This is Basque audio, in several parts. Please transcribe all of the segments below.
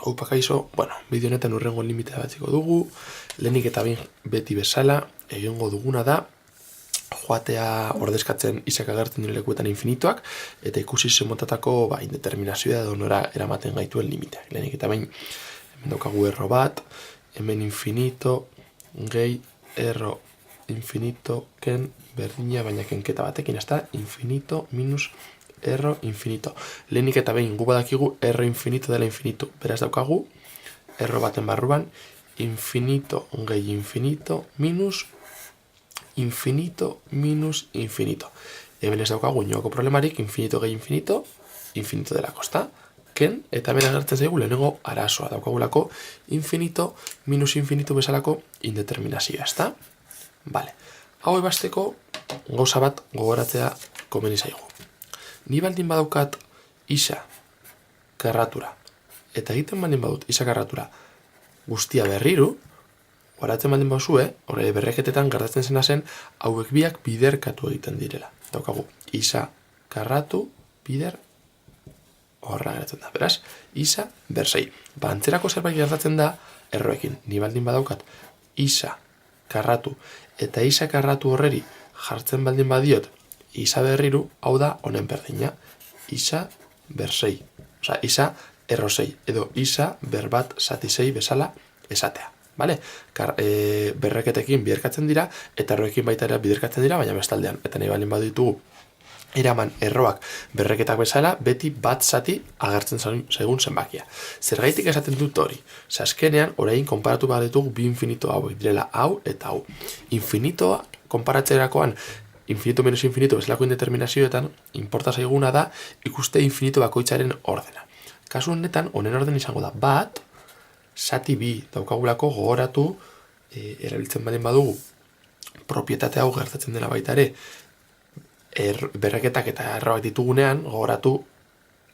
Haupa kaixo, bideo honetan urrengo limitea batziko dugu, lehenik eta behin beti bezala, egingo duguna da, joatea ordezkatzen izak agertzen dire lekuetan infinitoak, eta ikusi zemotatako indeterminazioa edo nora eramaten gaituen limiteak. Lehenik eta behin, hemen daukagu erro bat, hemen infinito, gehi, erro, infinito, ken, berdina, baina kenketa batekin, ezta, infinito, minus, erro infinito. Lehenik eta behin gu badakigu erro infinito dela infinito. Beraz daukagu, erro baten barruan, infinito gehi infinito minus infinito minus infinito. Hemen ez daukagu inolako problemarik, infinito gehi infinito, infinito delako, ezta? Ken, eta hemen agertzen zaigu lehenengo arazoa. Daukagulako infinito minus infinito bezalako indeterminazioa, ezta? Vale. Hau ebasteko gauza bat gogoratzea komeni zaigu. Ni baldin badaukat isa karratura, eta egiten baldin badut isa karratura guztia berriru, horatzen baldin bauzue, berreketetan gertatzen zena zen, hauek biak biderkatu egiten direla. Daukagu, isa karratu, bider, horra geratzen da. Beraz, isa bersei. Antzerako zerbait gertatzen da, erroekin. Ni baldin badaukat isa karratu, eta isa karratu horreri jartzen baldin badiot, isa berriru, hau da honen berdina, isa bersei. Osa, isa errosei, edo isa berbat satisei bezala esatea. Vale? Berreketekin biderkatzen dira, eta erroekin baita ere biderkatzen dira, baina bestaldean. Eta nahi baldin baditugu, eraman erroak berreketak bezala, beti bat zati agertzen segun zenbakia. Zergaitik esaten dut hori? Azkenean, orain konparatu behar ditugu bi infinito hauek direla hau eta hau. Infinitoa konparatzerakoan, infinito menos infinito bezalako indeterminazioetan, importa zaiguna da ikuste infinito bakoitzaren ordena. Kasu honetan, honen orden izango da bat, zati bi daukagulako gogoratu, erabiltzen baldin badugu, propietate hau gertatzen dela baita ere, berreketak eta erroak ditugunean, gogoratu,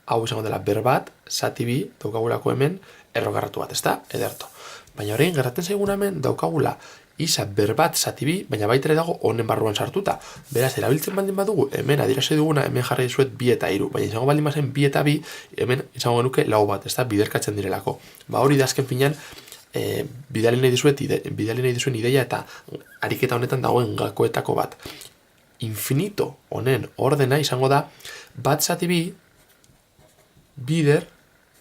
hau izango dela berbat, zati bi daukagulako hemen, errogarratu bat, ezta? Ederto. Baina orain, gertatzen zaiguna hemen, daukagula, isa berbat zati bi, baina baitere dago honen barruan sartuta. Beraz, erabiltzen baldin badugu, hemen adierazi duguna, hemen jarri dizuet bi eta hiru, baina izango baldin bazen bi eta bi, hemen izango genuke lau bat, ez da, biderkatzen direlako. Hori da azken finean, bidali nahi dizuen ideia eta ariketa honetan dagoen gakoetako bat. Infinito honen ordena izango da, bat zati bi, bider,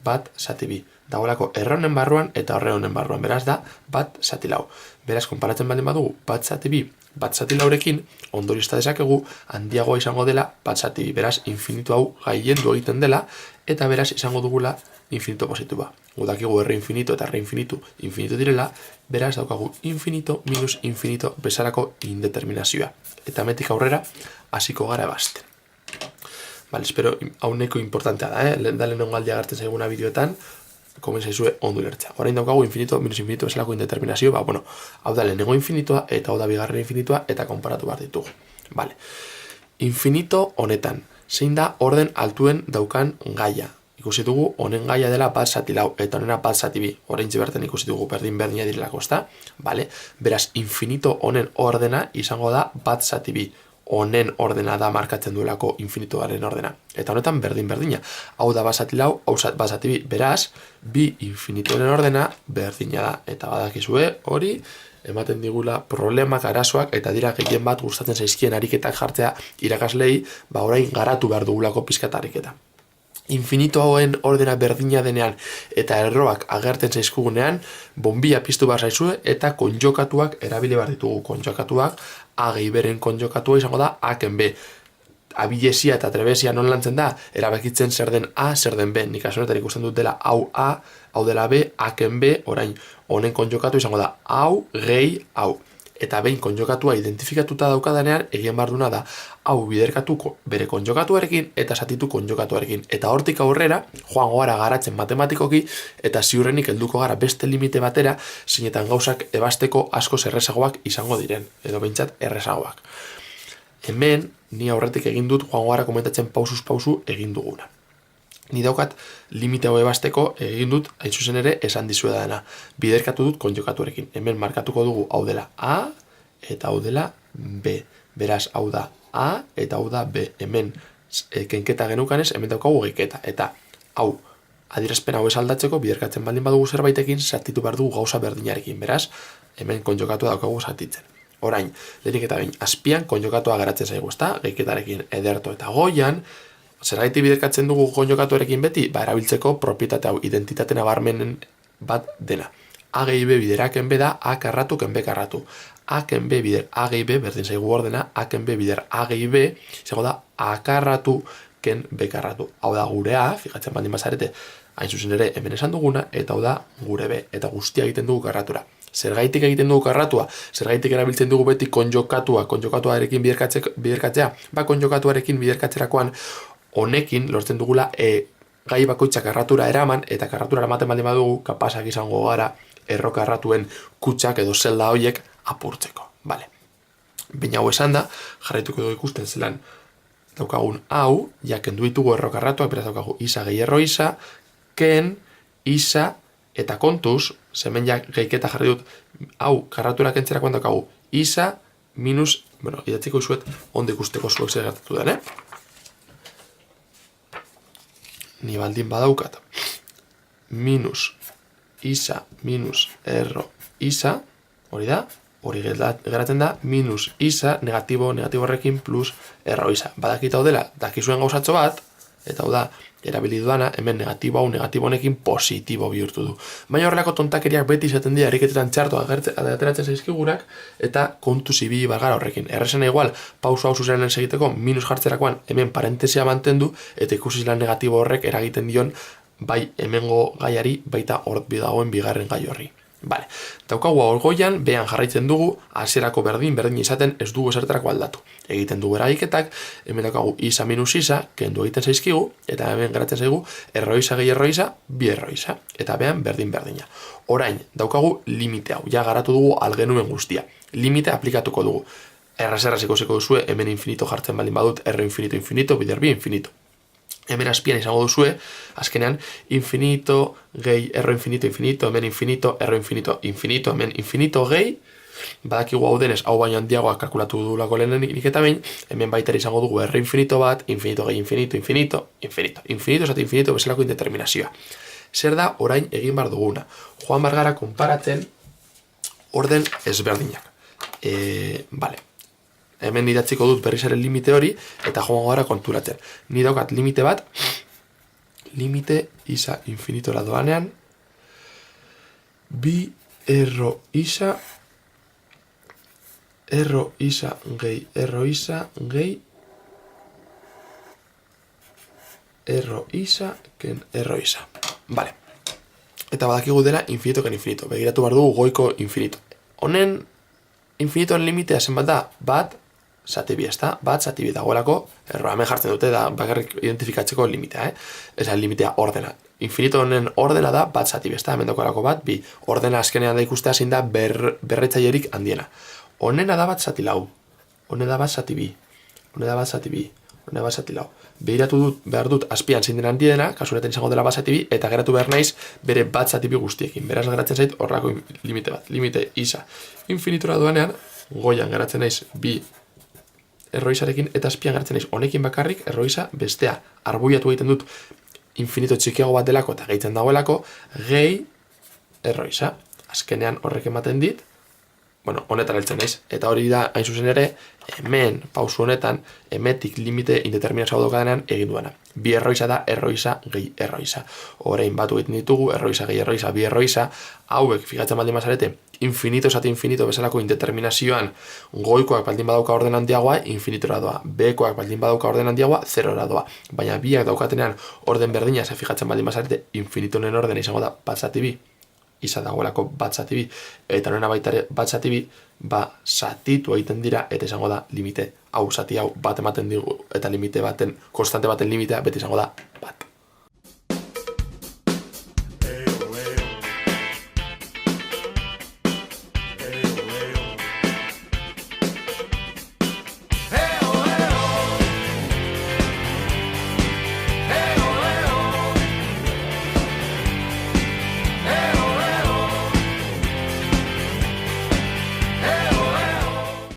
bat zati bi. Dagoelako erre honen barruan eta horre honen barruan. Beraz da, bat zati lau. Beraz, konparatzen baldin badugu, bat zati bi, bat zati laurekin, ondorista dezakegu, handiagoa izango dela, bat zati bi. Beraz, infinito hau gailendu egiten dela, eta beraz, izango dugula infinito positiboa. Gudakigu erre infinito eta erre infinito direla, beraz, daukagu infinito minus infinito bezalako indeterminazioa. Eta metik aurrera, hasiko gara ebasten. Vale, espero, hau neko importantea da, da lehenengo aldia agertzen zaiguna bideoetan, komen zaizue ondo lertzea. Orain daukagu infinito minus infinito bezalako indeterminazio, hau da lehenengo infinitoa eta hau da bigarren infinitoa eta konparatu behar ditugu. Vale. Infinito honetan, zein da orden altuen daukan gaia. Ikusi dugu honen gaia dela bat zati lau eta honena bat zati bi. Orain bertan ikusi dugu berdina direlako, ezta? Vale. Beraz, infinito honen ordena izango da bat zati bi. Honen ordena da markatzen duelako infinitoaren ordena. Eta honetan berdina. Hau da basati lau, hau basati bi. Beraz, bi infinitoaren ordena berdina da. Eta badakizue hori, ematen digula problemak, arazoak, eta dira gehien bat gustatzen zaizkien ariketak jartzea irakaslei, orain garatu behar dugulako pizkat ariketa. Infinito hauen ordena berdina denean eta erroak agertzen zaizkugunean, bombia piztu behar zaizue eta konjokatuak erabili behar ditugu. Konjokatuak, A gehi beren konjokatua izango da A-ken B. Abilesia eta trebesia non lantzen da, erabakitzen zer den A, zer den B. Nik asonetan ikusten dut dela hau A, hau dela B, A-ken B, orain honen konjokatu izango da hau gehi hau. Eta behin konjokatua identifikatuta daukadanean, egin barduna da, hau biderkatuko bere konjokatuarekin eta zatitu konjokatuarekin. Eta hortik aurrera, joango gara garatzen matematikoki, eta ziurrenik helduko gara beste limite batera, zeinetan gauzak ebasteko asko errezagoak izango diren, edo behintzat errezagoak. Hemen, ni aurretik egin dut, joango gara komentatzen pausuz pausu egin duguna. Ni daukat limite hau ebasteko egin dut, hain zuzen ere, esan dizueda dena. Biderkatu dut konjokatuarekin. Hemen markatuko dugu hau dela A eta hau dela B. Beraz, hau da A eta hau da B. Hemen kenketa genukanez, hemen daukagu geiketa. Eta hau adierazpen hau ez aldatzeko biderkatzen baldin badugu zerbaitekin zatitu behar dugu gauza berdinarekin, beraz, hemen konjokatua daukagu zatitzen. Orain, lehenik eta behin, azpian konjokatua geratzen zaigu, ezta? Gehiketarekin ederto eta goian, zergaiti biderkatzen dugu konjokatuarekin beti? Erabiltzeko propietate hau, identitate nabarmenen bat dena. A gehi B bideraken B da, A karratu, ken B karratu. A ken B bider A gehi B, berdin zaigu ordena, A ken B bider A gehi B, izango da, A karratu, ken B karratu. Hau da gure A, fijatzen baldin bazarete, hain zuzen ere hemen esan duguna, eta hau da gure B, eta guztia egiten dugu karratura. Zergaitik egiten dugu karratua, zergaitik erabiltzen dugu beti konjokatuarekin biderkatzea, konjokatuarekin biderkatzerakoan honekin lortzen dugula gai bakoitza karratura eraman, eta karratura eramaten baldin badugu, kapasak izango gara erro karratuen kutsak edo zelda horiek apurtzeko. Vale. Baina hau esan da, jarraituko dugu ikusten zelan daukagun hau, ja kendu ditugu erro karratuak, beraz daukagu isa gehi erro isa, ken, isa, eta kontuz, zemen ja gehiketa jarri dut, hau karratura kentzerakoan daukagu isa minus, idatziko izuet, ondo ikusteko zuek zer gertatu den, Ni baldin badaukat minus isa minus erro isa, hori da, hori geratzen da, minus isa negatibo horrekin plus erro isa. Badakit hau dela, dakizuen gauzatxo bat, eta hau da, erabili dudana, hemen negatibo honekin positibo bihurtu du. Baina horrelako tontakeriak beti izaten dira eriketetan txartu ateratzen zaizkigurak, eta kontu zibi bagara horrekin. Errezena igual, pauso hau zuzenen segiteko, minus jartzerakoan hemen parentesia mantendu, eta ikusi zelan negatibo horrek eragiten dion, bai hemengo gaiari, baita hor dagoen bigarren gai horri. Vale. Daukagu hor goian, behan jarraitzen dugu, hasierako berdin izaten ez dugu eserterako aldatu. Egiten dugu eragiketak, hemen daukagu isa minus isa, kendu egiten zaizkigu, eta hemen geratzen zaigu, erro isa gehi erro isa, bi erro isa. Eta behan berdina. Orain, daukagu limite hau, ja garatu dugu algenuen guztia. Limite aplikatuko dugu. Erraz ikusiko duzue, hemen infinito jartzen baldin badut, erro infinito, bider bi infinito. Hemen azpian izango duzue, azkenean, infinito, gehi, erro infinito, hemen infinito, erro infinito, hemen infinito, gehi, badakigu hau denez, hau baino handiagoa kalkulatu dugulako lehenik eta behin, hemen baita izango dugu erro infinito bat, infinito, gehi, infinito, esate infinito bezalako indeterminazioa. Zer da orain egin bar duguna? Joan bar gara konparatzen orden ezberdinak. Vale. Hemen idatziko dut berrizaren limite hori, eta joango gara konturatzen. Ni daukat limite bat, limite isa infinitora doanean, bi erro isa gehi erro isa gehi erro isa ken erro isa. Vale. Eta badakigu dela infinito ken infinito. Begiratu behar dugu goiko infinito. Honen infinitoen limitea zenbat da? Bat zatibi, ezta? Bat zatibi dagoelako, erroa hemen jartzen dute da bakarrik identifikatzeko limitea, Ez da limitea ordena. Infinito honen ordena da bat zatibi, ezta? Hemen dagoelako bat, bi. Ordena azkenean da ikustea zein da berretzaierik handiena. Honena da bat zati lau. Honena da bat zati bi. Honena da bat zati bi. Honena bat zati lau. Behar dut azpian zein den handiena, kasunetan izango dela bat zati bi, eta geratu behar naiz bere bat zati bi guztiekin. Beraz geratzen zait horrako limite bat. Limite isa infinitora duanean, goian geratzen naiz bi erroizarekin, eta azpian geratzen naiz honekin bakarrik erroiza bestea. Arbuiatu egiten dut infinito txikiago bat delako eta gehitzen dagoelako, gehi erroiza. Azkenean horrek ematen dit, honetan heltzen naiz. Eta hori da, hain zuzen ere, hemen, pausu honetan, hemetik limite indeterminazio daukadenean egin duena. Bi erroiza da, erroiza, gehi erroiza. Orain batu egiten ditugu, erroiza, gehi erroiza, bi erroiza, hauek, fijatzen baldin bazarete, infinito zati infinito bezalako indeterminazioan goikoak baldin badauka orden handiagoa, infinitora doa. Bekoak baldin badauka orden handiagoa, zerora doa. Baina biak daukatenean orden berdina, ze fijatzen baldin bazarete, infinitonen orden izango da bat zati bi, izan dagoelako bat zati bi, eta nena baita ere bat zati bi, zatitu egiten dira, eta izango da limite hau zati hau bat ematen digu, eta limite baten, konstante baten limitea, beti izango da